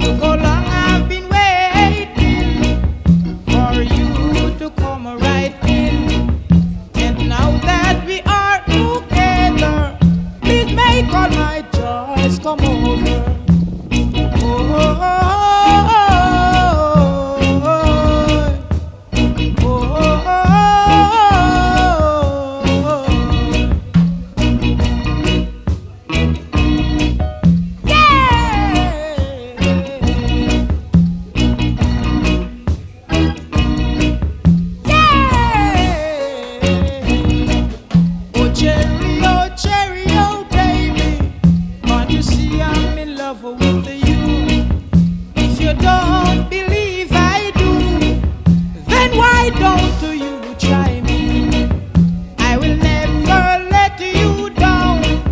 How long I've been waiting for you to come right in. And now that we are together, please make all my joys come over. Oh, oh, oh, cherry, oh, baby, can't you see I'm in love with you?